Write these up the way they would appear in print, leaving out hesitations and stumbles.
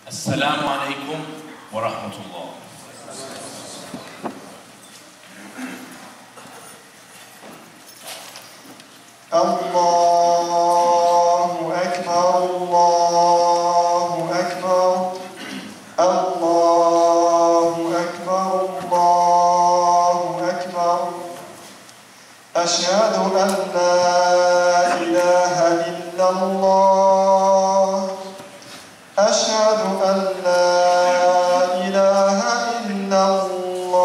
Assalamu alaikum wa rahmatullah. Allahu Akbar, Allahu Akbar, Allahu Akbar, Allahu Akbar. Ashhadu an la ilaha illallah. Ashhadu an la ilaha illallah.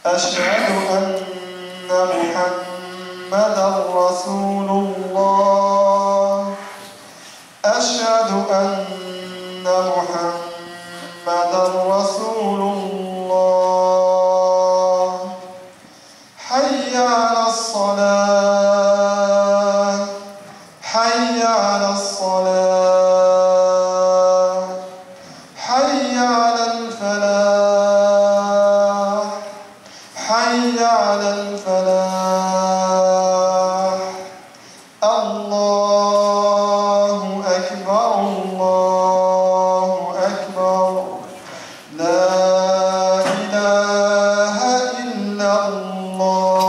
Ashhadu anna Muhammadan Rasulullah. Ashhadu anna Muhammadan Rasulullah. Hayya ala as-salah. Hayya ala as-salah. Hayya ala al-falah. Hayya ala al-falah. Allahu Akbar, Allahu Akbar. La ilaha illa Allah.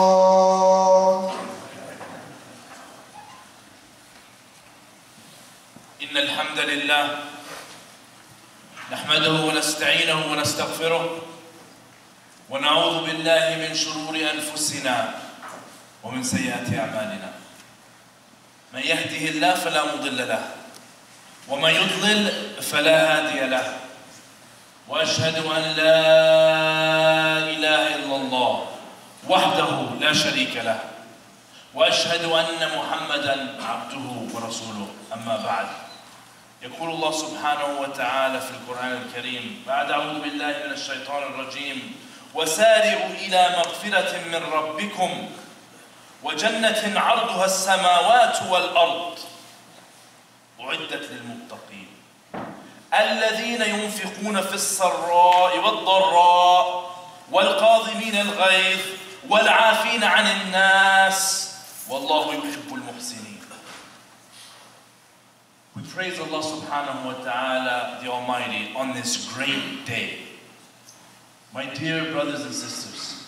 إن الحمد لله نحمده ونستعينه ونستغفره ونعوذ بالله من شرور أنفسنا ومن سيئات أعمالنا. من يهده الله فلا مضل له ومن يضلل فلا هادي له. وأشهد أن لا إله إلا الله وحده لا شريك له. وأشهد أن محمدًا عبده ورسوله. أما بعد، يقول الله سبحانه وتعالى في القرآن الكريم بعد أعوذ بالله من الشيطان الرجيم: وسارعوا إلى مغفرة من ربكم وجنة عرضها السماوات والأرض أعدت للمتقين الذين ينفقون في السراء والضراء والكاظمين الغيظ والعافين عن الناس والله يحب المحسنين. We praise Allah subhanahu wa ta'ala, the Almighty, on this great day. My dear brothers and sisters,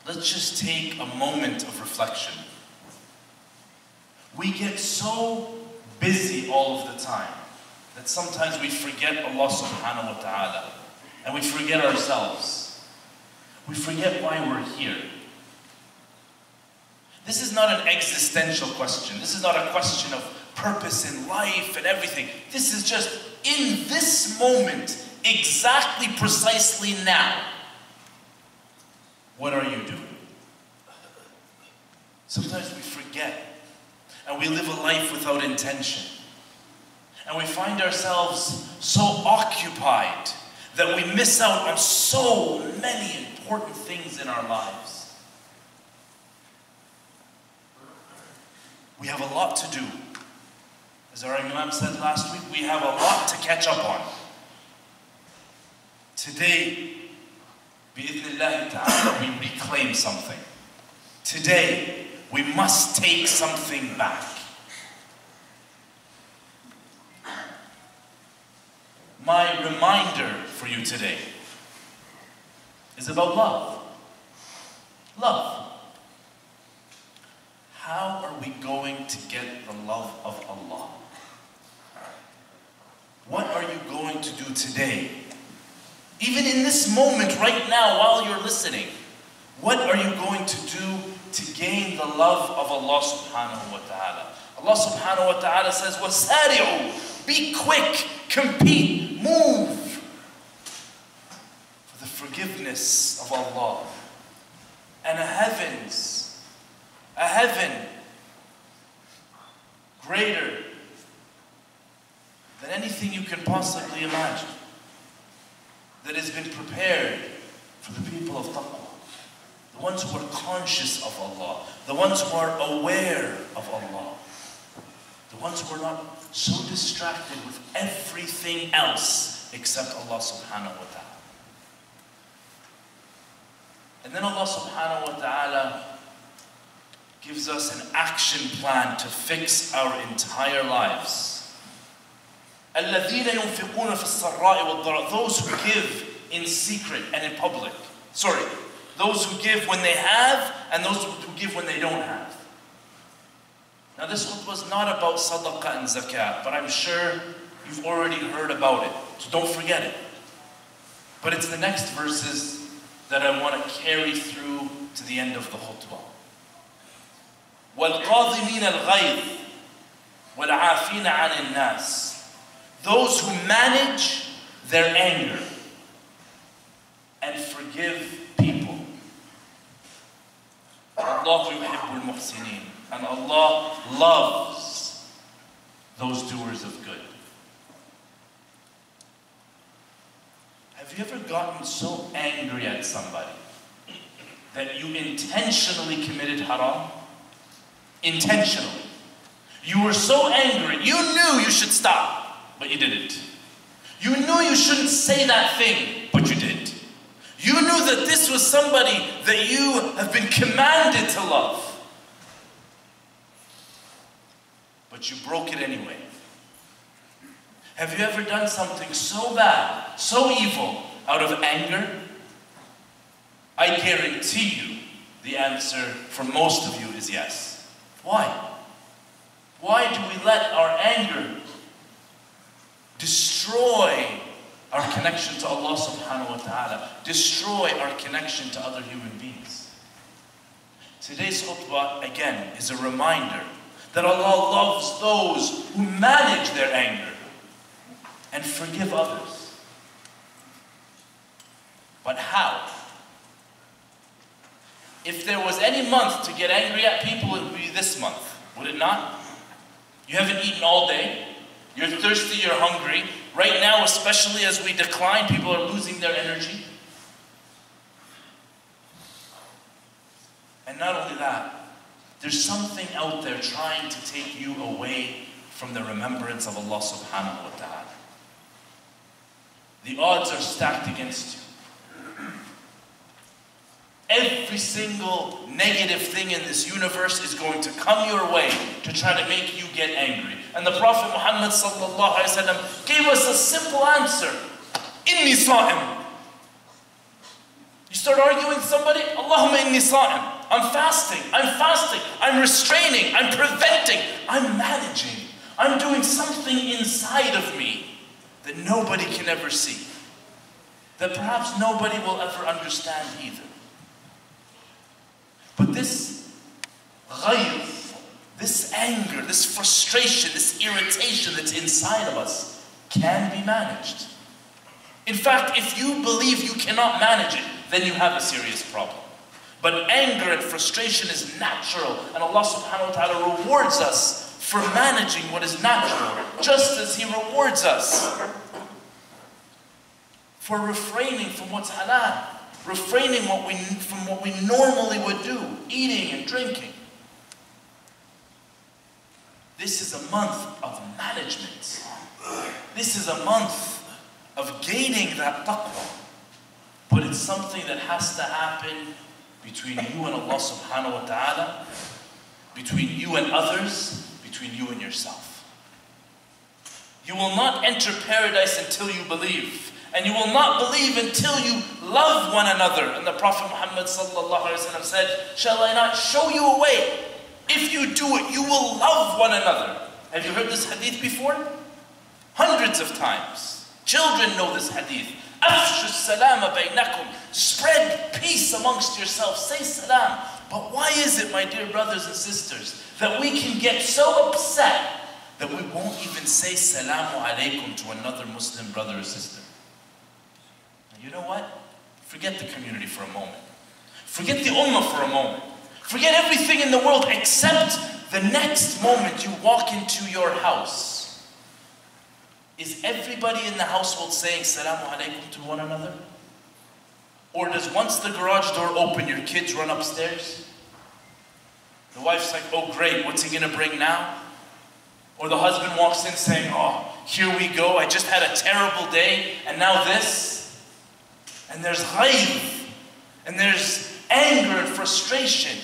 let's just take a moment of reflection. We get so busy all of the time that sometimes we forget Allah subhanahu wa ta'ala and we forget ourselves. We forget why we're here. This is not an existential question. This is not a question of purpose in life and everything. This is just in this moment, exactly precisely now. What are you doing? Sometimes we forget and we live a life without intention. And we find ourselves so occupied that we miss out on so many important things in our lives. We have a lot to do. As our Imam said last week, we have a lot to catch up on. Today, bi'idhnillahi ta'ala, we reclaim something. Today, we must take something back. My reminder for you today is about love. Love. How are we going to get the love of Allah? What are you going to do today? Even in this moment, right now, while you're listening, what are you going to do to gain the love of Allah subhanahu wa ta'ala? Allah subhanahu wa ta'ala says, وَسَارِعُوا. Be quick, compete, move for the forgiveness of Allah. And a heaven greater than anything you can possibly imagine, that has been prepared for the people of taqwa, the ones who are conscious of Allah, the ones who are aware of Allah, the ones who are not so distracted with everything else except Allah subhanahu wa ta'ala. And then Allah subhanahu wa ta'ala gives us an action plan to fix our entire lives. الَّذِينَ يُنْفِقُونَ فِي السَّرَّاءِ وَالضَّرَّاءِ. Those who give in secret and in public. Sorry, those who give when they have and those who give when they don't have. Now this khutbah is not about sadaqah and zakat, but I'm sure you've already heard about it, so don't forget it. But it's the next verses that I want to carry through to the end of the khutbah. وَالْقَاضِمِينَ الْغَيْظِ وَالْعَافِينَ عَنِ النَّاسِ. Those who manage their anger and forgive people. Allah yuhibbul muhsinin. And Allah loves those doers of good. Have you ever gotten so angry at somebody that you intentionally committed haram? Intentionally. You were so angry, you knew you should stop, but you didn't. You knew you shouldn't say that thing, but you did. You knew that this was somebody that you have been commanded to love, but you broke it anyway. Have you ever done something so bad, so evil, out of anger? I guarantee you the answer for most of you is yes. Why? Why do we let our anger destroy our connection to Allah subhanahu wa ta'ala, destroy our connection to other human beings? Today's khutbah, again, is a reminder that Allah loves those who manage their anger and forgive others. But how? If there was any month to get angry at people, it would be this month, would it not? You haven't eaten all day, you're thirsty, you're hungry. Right now, especially as we decline, people are losing their energy. And not only that, there's something out there trying to take you away from the remembrance of Allah subhanahu wa ta'ala. The odds are stacked against you. Every single negative thing in this universe is going to come your way to try to make you get angry. And the Prophet Muhammad sallallahu alaihi wasallam gave us a simple answer. Inni sa'im. You start arguing with somebody, Allahumma inni sa'im. I'm fasting, I'm restraining, I'm preventing, I'm managing. I'm doing something inside of me that nobody can ever see. That perhaps nobody will ever understand either. But this ghayr, this anger, this frustration, this irritation that's inside of us can be managed. In fact, if you believe you cannot manage it, then you have a serious problem. But anger and frustration is natural, and Allah subhanahu wa ta'ala rewards us for managing what is natural, just as He rewards us for refraining from what's halal, refraining from what we normally would do, eating and drinking. This is a month of management. This is a month of gaining that taqwa. But it's something that has to happen between you and Allah subhanahu wa ta'ala, between you and others, between you and yourself. You will not enter paradise until you believe. And you will not believe until you love one another. And the Prophet Muhammad sallallahu alaihi wasallam said, shall I not show you a way? If you do it, you will love one another. Have you heard this hadith before? Hundreds of times. Children know this hadith. Afshu salama baynakum. Spread peace amongst yourselves. Say salam. But why is it, my dear brothers and sisters, that we can get so upset that we won't even say salamu alaykum to another Muslim brother or sister? You know what? Forget the community for a moment. Forget the ummah for a moment. Forget everything in the world except the next moment you walk into your house. Is everybody in the household saying salamu alaykum to one another? Or does once the garage door open, your kids run upstairs? The wife's like, oh great, what's he gonna bring now? Or the husband walks in saying, oh, here we go, I just had a terrible day, and now this? And there's ghayb, and there's anger and frustration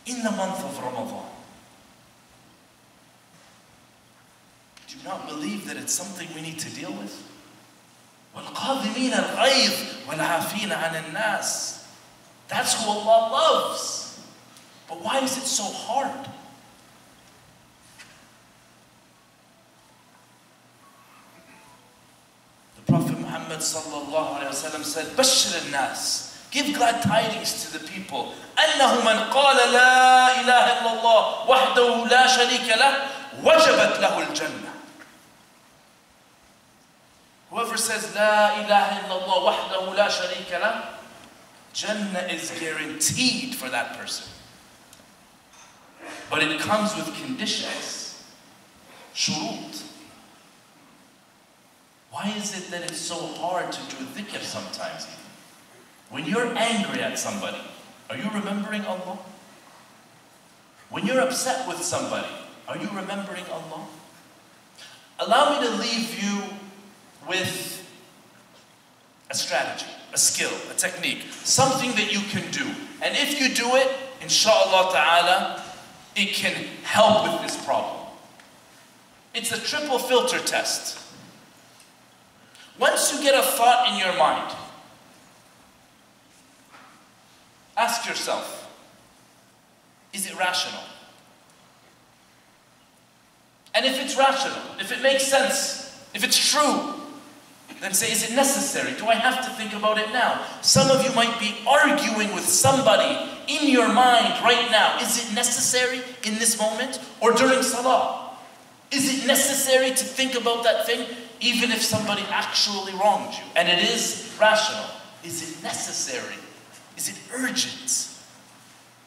in the month of Ramadan. Do you not believe that it's something we need to deal with? وَالْقَاذِمِينَ الْغَيْظِ وَالْعَافِينَ عَنِ النَّاسِ. That's who Allah loves. But why is it so hard? The Prophet Muhammad sallallahu alayhi wa sallam said, بَشِّرِ النَّاسِ. Give glad tidings to the people. أَنَّهُ مَنْ قَالَ لَا إِلَهَ إِلَّا اللَّهِ وَحْدَهُ لَا شَرِيكَ لَهُ وَجَبَتْ لَهُ الْجَنَّةِ. Whoever says, La ilaha illallah wahdahu la sharika lah, Jannah is guaranteed for that person. But it comes with conditions. Shurut. Why is it that it's so hard to do dhikr sometimes? When you're angry at somebody, are you remembering Allah? When you're upset with somebody, are you remembering Allah? Allow me to leave you with a strategy, a skill, a technique, something that you can do. And if you do it, inshallah ta'ala, it can help with this problem. It's a triple filter test. Once you get a thought in your mind, ask yourself, is it rational? And if it's rational, if it makes sense, if it's true, then say, is it necessary? Do I have to think about it now? Some of you might be arguing with somebody in your mind right now. Is it necessary in this moment or during salah? Is it necessary to think about that thing even if somebody actually wronged you? And it is rational. Is it necessary? Is it urgent?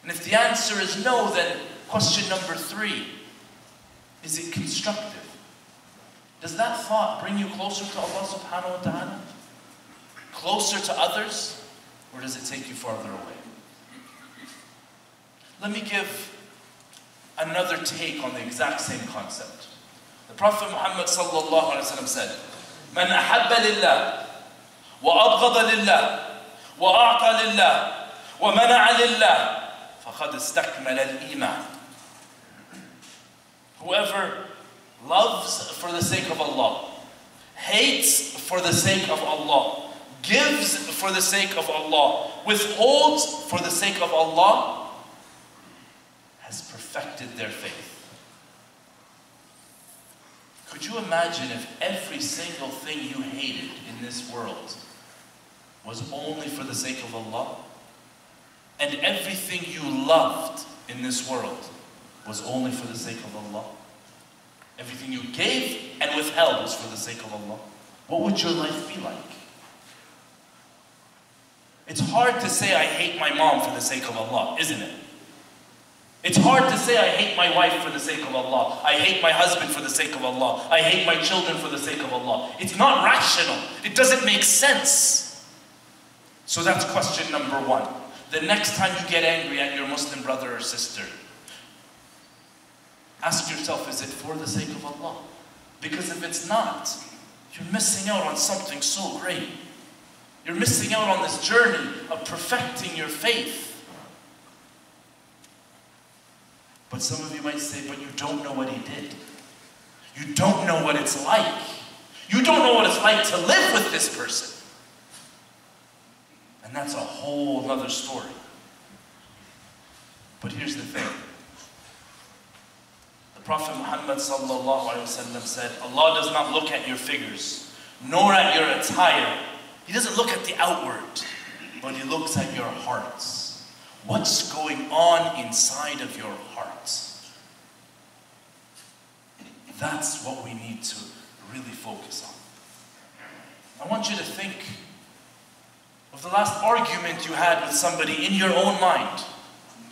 And if the answer is no, then question number 3, is it constructive? Does that thought bring you closer to Allah subhanahu wa ta'ala? Closer to others? Or does it take you farther away? Let me give another take on the exact same concept. The Prophet Muhammad sallallahu alayhi wa sallam said, مَنْ أَحَبَّ لِلَّهِ وَأَبْغَضَ لِلَّهِ وَأَعْطَى لِلَّهِ وَمَنَعَ لِلَّهِ فَقَدْ اسْتَكْمَلَ الْإِيمَانِ. Whoever loves for the sake of Allah, hates for the sake of Allah, gives for the sake of Allah, withholds for the sake of Allah, has perfected their faith. Could you imagine if every single thing you hated in this world was only for the sake of Allah? And everything you loved in this world was only for the sake of Allah? Everything you gave and withheld was for the sake of Allah? What would your life be like? It's hard to say I hate my mom for the sake of Allah, isn't it? It's hard to say I hate my wife for the sake of Allah. I hate my husband for the sake of Allah. I hate my children for the sake of Allah. It's not rational. It doesn't make sense. So that's question number 1. The next time you get angry at your Muslim brother or sister, ask yourself, is it for the sake of Allah? Because if it's not, you're missing out on something so great. You're missing out on this journey of perfecting your faith. But some of you might say, but you don't know what he did. You don't know what it's like. You don't know what it's like to live with this person. And that's a whole other story. But here's the thing. The Prophet Muhammad sallallahu alaihi wasallam said, Allah does not look at your figures, nor at your attire. He doesn't look at the outward, but he looks at your hearts. What's going on inside of your hearts? That's what we need to really focus on. I want you to think of the last argument you had with somebody in your own mind.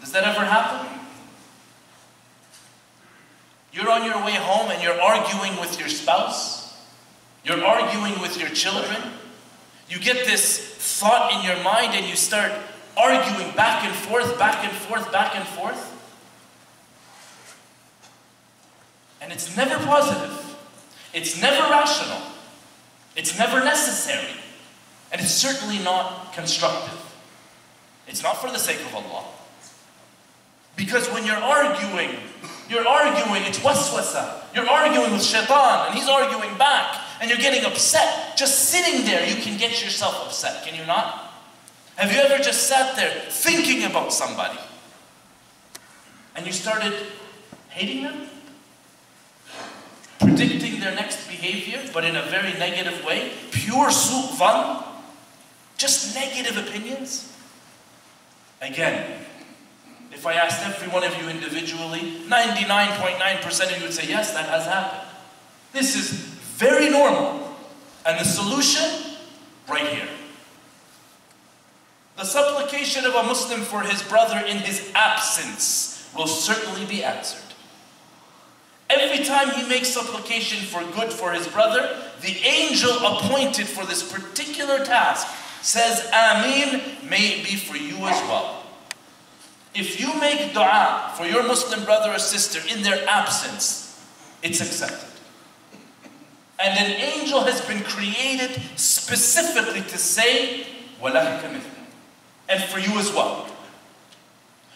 Does that ever happen? You're on your way home and you're arguing with your spouse. You're arguing with your children. You get this thought in your mind and you start arguing back and forth, back and forth, back and forth. And it's never positive. It's never rational. It's never necessary. And it's certainly not constructive. It's not for the sake of Allah. Because when you're arguing You're arguing, it's waswasa. You're arguing with shaitan, and he's arguing back, and you're getting upset. Just sitting there, you can get yourself upset, can you not? Have you ever just sat there thinking about somebody, and you started hating them? Predicting their next behavior, but in a very negative way? Pure su'u dhann? Just negative opinions? Again, if I asked every one of you individually, 99.9% of you would say, yes, that has happened. This is very normal. And the solution, right here. The supplication of a Muslim for his brother in his absence will certainly be answered. Every time he makes supplication for good for his brother, the angel appointed for this particular task says, Ameen, may it be for you as well. If you make dua for your Muslim brother or sister in their absence, it's accepted. And an angel has been created specifically to say, وَلَكَ مِثْلُ, and for you as well.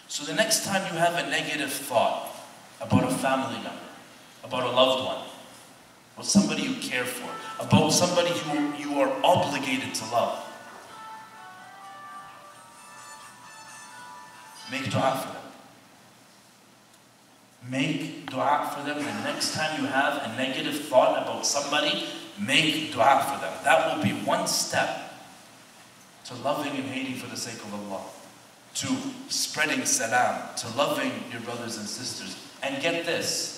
So the next time you have a negative thought about a family member, about a loved one, about somebody you care for, about somebody who you are obligated to love, make dua for them. Make dua for them. The next time you have a negative thought about somebody, make dua for them. That will be one step to loving and hating for the sake of Allah, to spreading salam, to loving your brothers and sisters. And get this,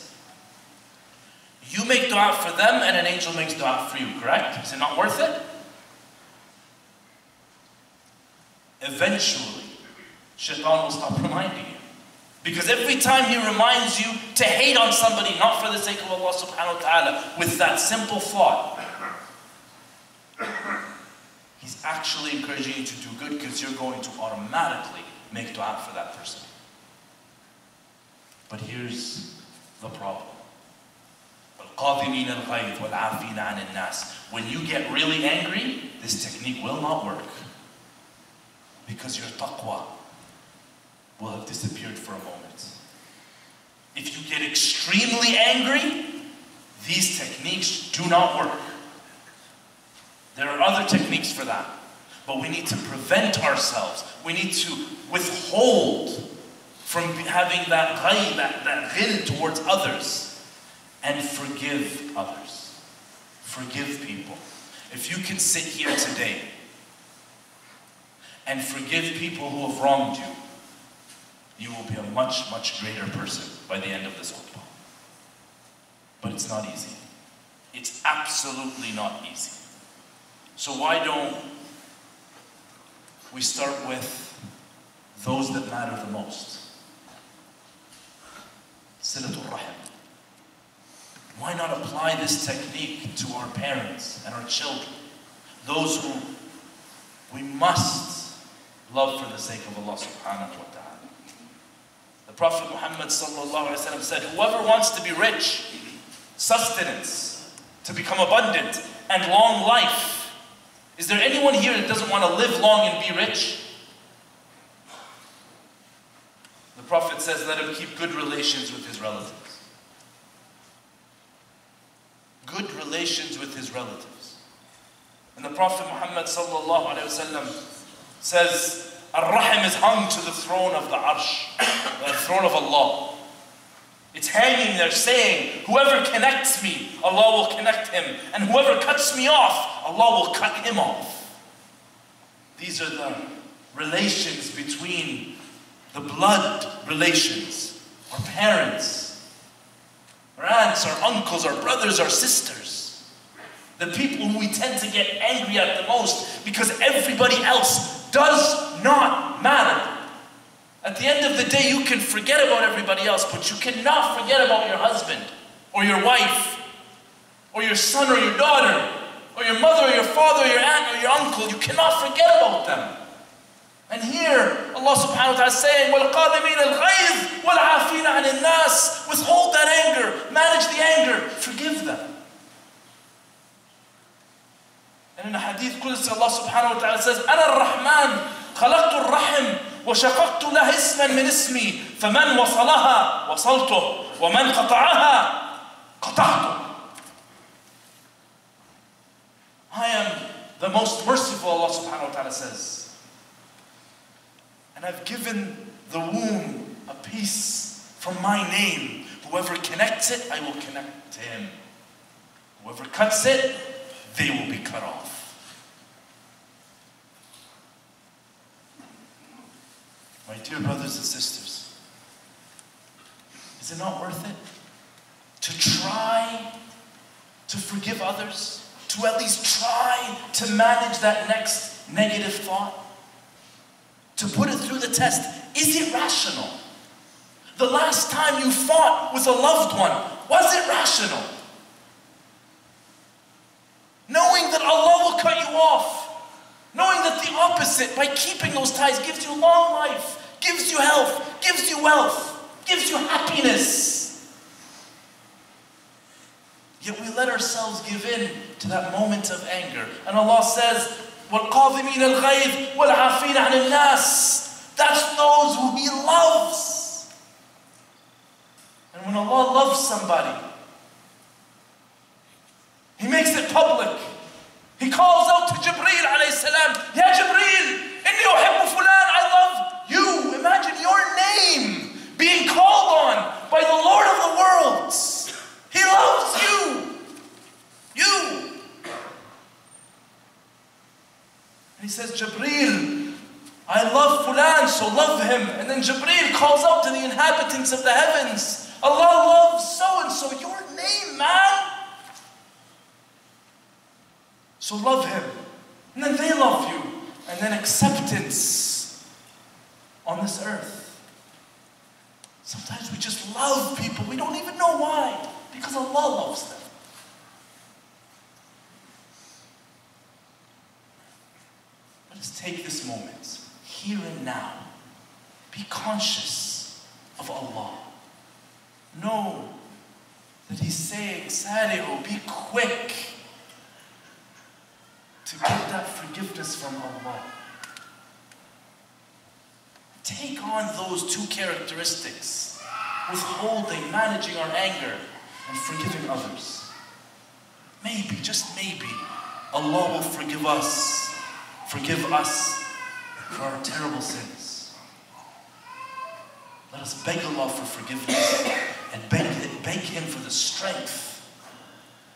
you make dua for them and an angel makes dua for you, correct? Is it not worth it? Eventually, shaitan will stop reminding you. Because every time he reminds you to hate on somebody, not for the sake of Allah subhanahu wa ta'ala, with that simple thought, he's actually encouraging you to do good, because you're going to automatically make dua for that person. But here's the problem. When you get really angry, this technique will not work, because your taqwa will have disappeared for a moment. If you get extremely angry, these techniques do not work. There are other techniques for that. But we need to prevent ourselves. We need to withhold from having that ghayb, that ghil towards others, and forgive others. Forgive people. If you can sit here today and forgive people who have wronged you, you will be a much, much greater person by the end of this khutbah. But it's not easy. It's absolutely not easy. So why don't we start with those that matter the most? Silatul Rahim. Why not apply this technique to our parents and our children? Those who we must love for the sake of Allah subhanahu wa ta'ala. The Prophet Muhammad sallallahu alaihi wasallam said, whoever wants to be rich, sustenance, to become abundant, and long life. Is there anyone here that doesn't want to live long and be rich? The Prophet says, let him keep good relations with his relatives. Good relations with his relatives. And the Prophet Muhammad sallallahu alaihi wasallam says, Ar-Rahim is hung to the throne of the Arsh, the throne of Allah. It's hanging there saying, whoever connects me, Allah will connect him. And whoever cuts me off, Allah will cut him off. These are the relations between the blood relations, our parents, our aunts, our uncles, our brothers, our sisters. The people who we tend to get angry at the most because everybody else does not matter. At the end of the day, you can forget about everybody else, but you cannot forget about your husband, or your wife, or your son, or your daughter, or your mother, or your father, or your aunt, or your uncle. You cannot forget about them. And here, Allah subhanahu wa ta'ala is saying, وَالْقَادِمِينَ الْغَيْظِ وَالْعَافِينَ عَنِ النَّاسِ. Withhold that anger, manage the anger, forgive them. And in the hadith Qudsi, Allah subhanahu wa ta'ala says, أَنَا الرَّحْمَنِ خَلَقْتُ الرَّحِمِ وشققت له اسما من اسمي فمن وصلها وصلته ومن قطعها قطعته. I am the most merciful, Allah subhanahu wa ta'ala says. And I've given the womb a piece from my name. Whoever connects it, I will connect to him. Whoever cuts it, they will be cut off. My dear brothers and sisters, is it not worth it to try to forgive others? To at least try to manage that next negative thought? To put it through the test. Is it rational? The last time you fought with a loved one, was it rational? Knowing that Allah will cut you off. Knowing that the opposite, by keeping those ties, gives you long life, gives you health, gives you wealth, gives you happiness. Yet we let ourselves give in to that moment of anger. And Allah says, وَالْقَاضِمِينَ الْغَيْظِ وَالْعَافِينَ عَنِ النَّاسِ. That's those who He loves. And when Allah loves somebody, He makes it public. He calls out to Jibreel alayhi salam, Ya Jibreel, inni uhibbu fulan, I love you. Imagine your name being called on by the Lord of the worlds. He loves you. You. And he says, Jibreel, I love fulan, so love him. And then Jibreel calls out to the inhabitants of the heavens, Allah loves so-and-so, your name, man. So love him. And then they love you. And then acceptance on this earth. Sometimes we just love people. We don't even know why. Because Allah loves them. Let us take this moment, here and now. Be conscious of Allah. Know that He's saying, Sari'u, be quick to get that forgiveness from Allah. Take on those two characteristics, withholding, managing our anger, and forgiving others. Maybe, just maybe, Allah will forgive us for our terrible sins. Let us beg Allah for forgiveness and beg Him for the strength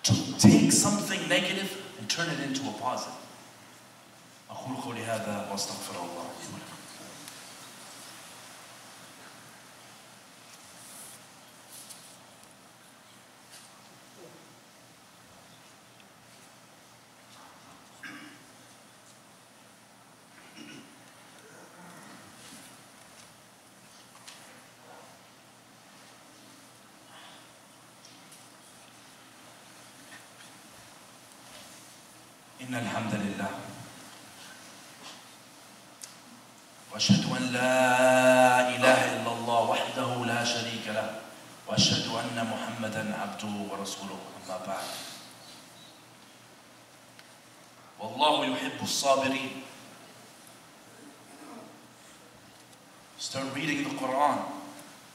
to take something negative and turn it into a positive. أقول قولي هذا وأستغفر الله لي ولكم. إن الحمد لله وأشهد أن لا إله إلا الله وحده لا شريك له وأشهد أن محمدا عبده ورسوله أما بعد والله يحب الصابرين. Start reading the Quran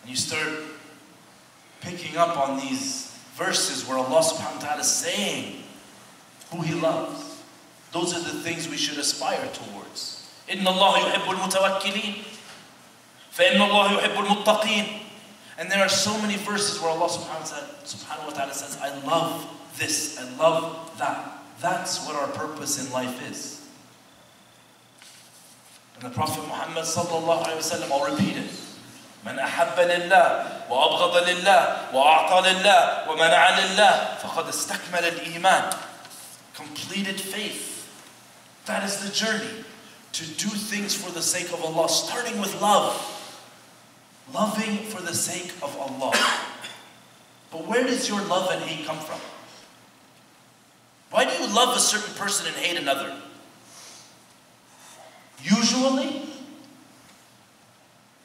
and you start picking up on these verses where Allah subhanahu wa ta'ala is saying who He loves. Those are the things we should aspire towards. إِنَّ اللَّهَ يُحِبُّ الْمُتَوَكِّلِينَ فَإِنَّ اللَّهَ يُحِبُّ الْمُتَّقِينَ. And there are so many verses where Allah subhanahu wa ta'ala says, I love this, I love that. That's what our purpose in life is. And the Prophet Muhammad sallallahu alayhi wa sallam, I'll repeat it. من أحب لله وأبغض لله وأعطى لله ومنع لله فقد استكمل الإيمان. Completed faith. That is the journey. To do things for the sake of Allah, starting with love. Loving for the sake of Allah. But where does your love and hate come from? Why do you love a certain person and hate another? Usually,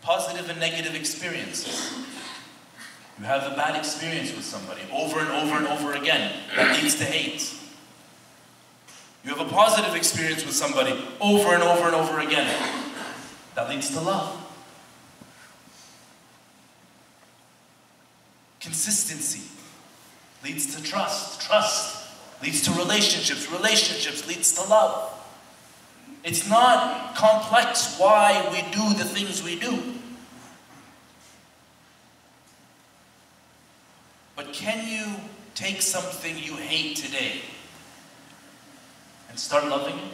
positive and negative experiences. You have a bad experience with somebody over and over and over again. That leads to hate. You have a positive experience with somebody over and over and over again. That leads to love. Consistency leads to trust. Trust leads to relationships. Relationships leads to love. It's not complex why we do the things we do. But can you take something you hate today and start loving it?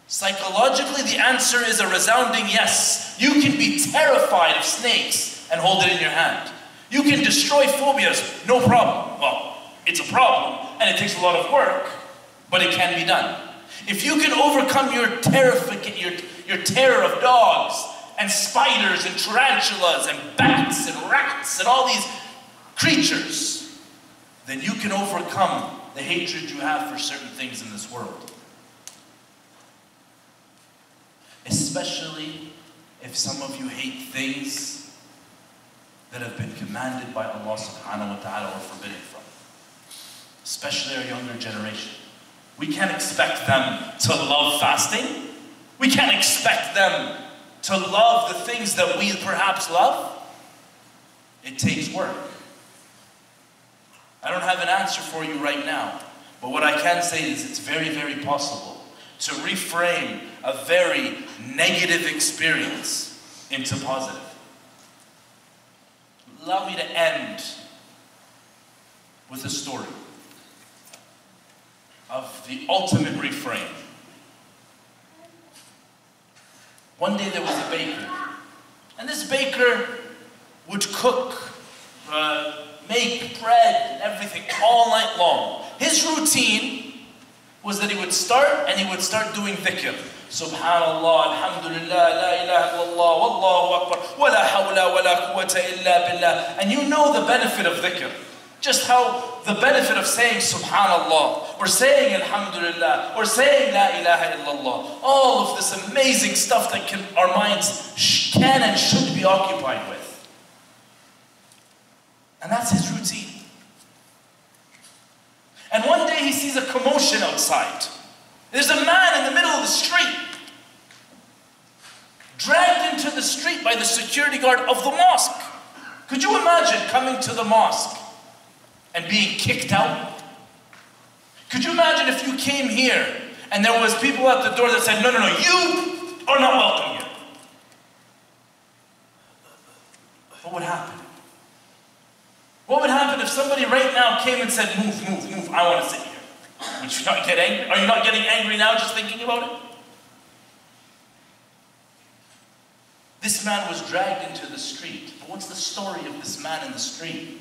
Psychologically, the answer is a resounding yes. You can be terrified of snakes and hold it in your hand. You can destroy phobias, no problem. Well, it's a problem and it takes a lot of work, but it can be done. If you can overcome your terror of dogs and spiders and tarantulas and bats and rats and all these creatures, then you can overcome the hatred you have for certain things in this world. Especially if some of you hate things that have been commanded by Allah subhanahu wa ta'ala or forbidden from. Especially our younger generation. We can't expect them to love fasting. We can't expect them to love the things that we perhaps love. It takes work. I don't have an answer for you right now, but what I can say is it's very, very possible to reframe a very negative experience into positive. Allow me to end with a story of the ultimate reframe. One day there was a baker, and this baker would cook, make bread and everything all night long. His routine was that he would start doing dhikr. Subhanallah, alhamdulillah, la ilaha illallah, wallahu akbar, wa la hawla wa la quwwata illa billah. And you know the benefit of dhikr. Just how the benefit of saying subhanallah, or saying alhamdulillah, or saying la ilaha illallah. All of this amazing stuff that our minds can and should be occupied with. And that's his routine. And one day he sees a commotion outside. There's a man in the middle of the street, dragged into the street by the security guard of the mosque. Could you imagine coming to the mosque and being kicked out? Could you imagine if you came here and there was people at the door that said, no, you are not welcome here? What would happen? What would happen if somebody right now came and said, move, I want to sit here? Would you not get angry? Are you not getting angry now just thinking about it? This man was dragged into the street. But what's the story of this man in the street?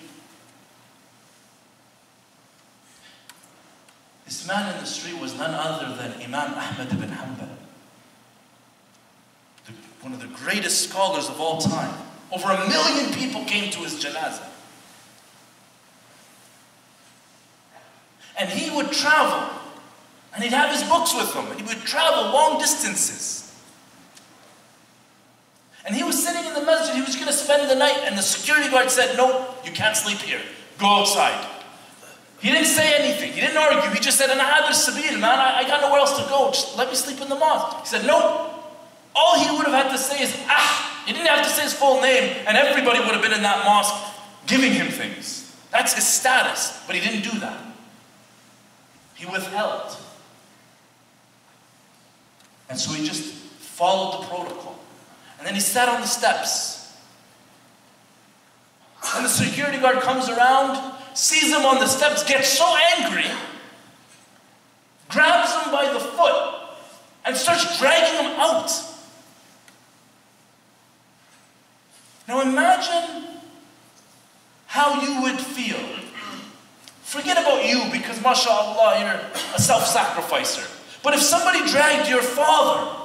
This man in the street was none other than Imam Ahmad ibn Hanbal, one of the greatest scholars of all time. Over 1 million people came to his janazah. And he would travel, and he'd have his books with him, and he would travel long distances. And he was sitting in the masjid, he was going to spend the night, and the security guard said, no, you can't sleep here, go outside. He didn't say anything, he didn't argue, he just said, Anahadr Sabil, man, I got nowhere else to go, just let me sleep in the mosque. He said, no. All he would have had to say is, he didn't have to say his full name, and everybody would have been in that mosque giving him things. That's his status, but he didn't do that. He withheld. And so he just followed the protocol. And then he sat on the steps. And the security guard comes around, sees him on the steps, gets so angry, grabs him by the foot, and starts dragging him out. Now imagine how you would feel. Forget about you, because mashallah, you're a self-sacrificer. But if somebody dragged your father,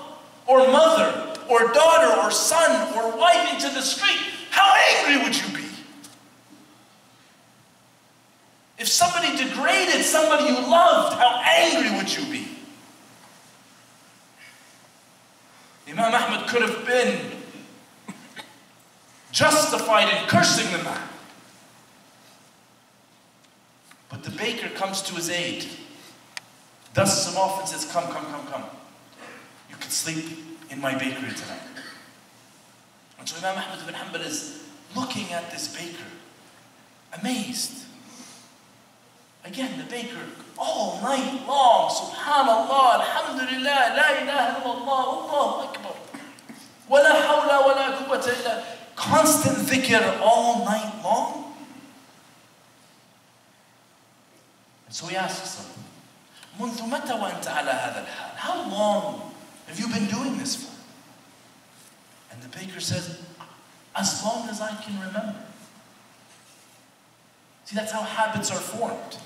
or mother, or daughter, or son, or wife into the street, how angry would you be? If somebody degraded somebody you loved, how angry would you be? Imam Ahmad could have been justified in cursing the man. But the baker comes to his aid, dusts him off and says, come. You can sleep in my bakery tonight. And so Imam Ahmad ibn Hanbal is looking at this baker, amazed. Again, the baker, all night long, subhanallah, alhamdulillah, la ilaha illallah, Allahu Akbar. Wa la hawla wa la quwwata illa. Constant dhikr all night long. And so he asks him, منذ متى وأنت على هذا الحال? How long have you been doing this for? And the baker says, as long as I can remember. See, that's how habits are formed.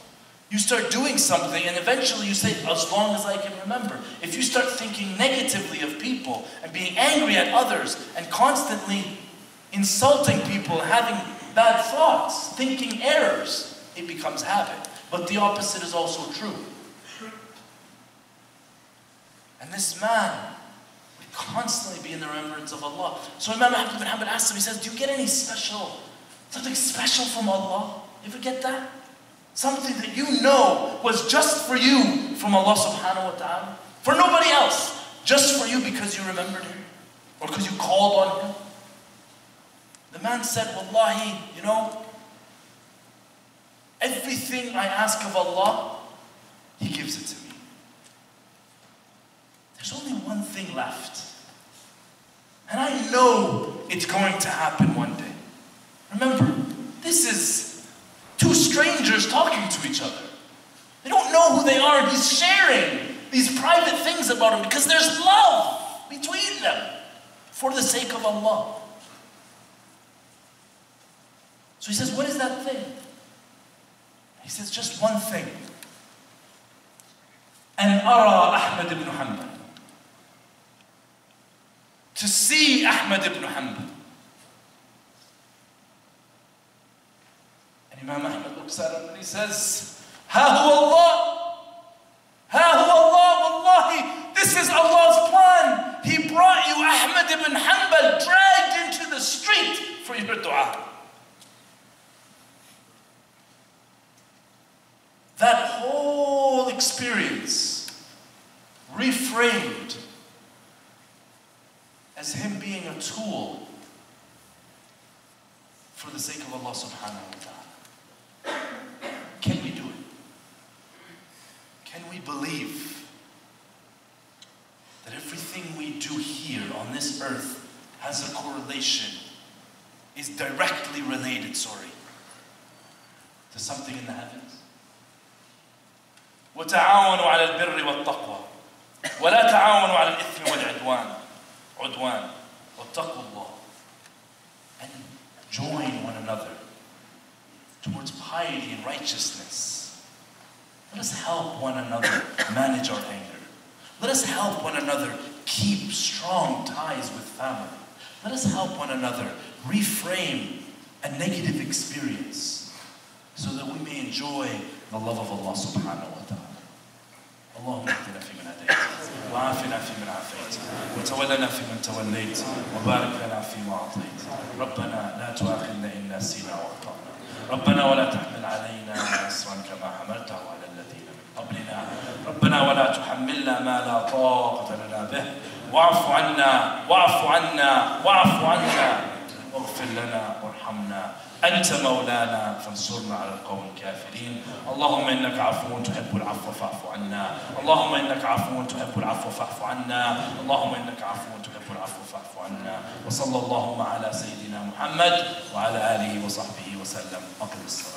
You start doing something and eventually you say, as long as I can remember. If you start thinking negatively of people and being angry at others and constantly insulting people, having bad thoughts, thinking errors, it becomes habit. But the opposite is also true. And this man would constantly be in the remembrance of Allah. So Imam Ahmad ibn Hanbal asked him, he says, do you get any something special from Allah? You ever get that? Something that you know was just for you from Allah subhanahu wa ta'ala. For nobody else. Just for you because you remembered Him. Or because you called on Him. The man said, Wallahi, you know, everything I ask of Allah, He gives it to me. There's only one thing left. And I know it's going to happen one day. Remember, this is two strangers talking to each other. They don't know who they are, and he's sharing these private things about him because there's love between them for the sake of Allah. So he says, what is that thing? He says, just one thing. An ara Ahmad ibn Hanbal. To see Ahmad ibn Hanbal. And Imam Ahmad looks at him and he says, Ha huwa Allah. Ha huwa Allah. Wallahi, this is Allah's plan. He brought you Ahmad ibn Hanbal dragged into the street for your dua. That whole experience reframed as him being a tool for the sake of Allah subhanahu wa ta'ala. Can we do it? Can we believe that everything we do here on this earth has a correlation, is directly related, to something in the heavens? وتعاونوا على البر والتقوى ولا تعاونوا على الإثم والعدوان واتقوا الله. And join one another towards piety and righteousness. Let us help one another manage our anger. Let us help one another keep strong ties with family. Let us help one another reframe a negative experience so that we may enjoy the love of Allah subhanahu wa ta'ala. اللهم اهدنا فيمن هديت وعافنا فيمن عافيت وتولنا فيمن توليت وبارك لنا فيما اعطيت. ربنا لا تؤاخذنا ان نسينا واخطانا. ربنا ولا تحمل علينا اصرا كما حملته على الذين من قبلنا. ربنا ولا تحملنا ما لا طاقه لنا به. واعف عنا واعف عنا واعف عنا واغفر لنا وارحمنا. أنت مولانا فانصرنا على القوم الكافرين. اللهم إنك عفو تحب العفو فاعف عنا. اللهم إنك عفو تحب العفو فاعف عنا. اللهم إنك عفو تحب العفو فاعف عنا. وصلى اللهم على سيدنا محمد وعلى آله وصحبه وسلم. أقم الصلاة.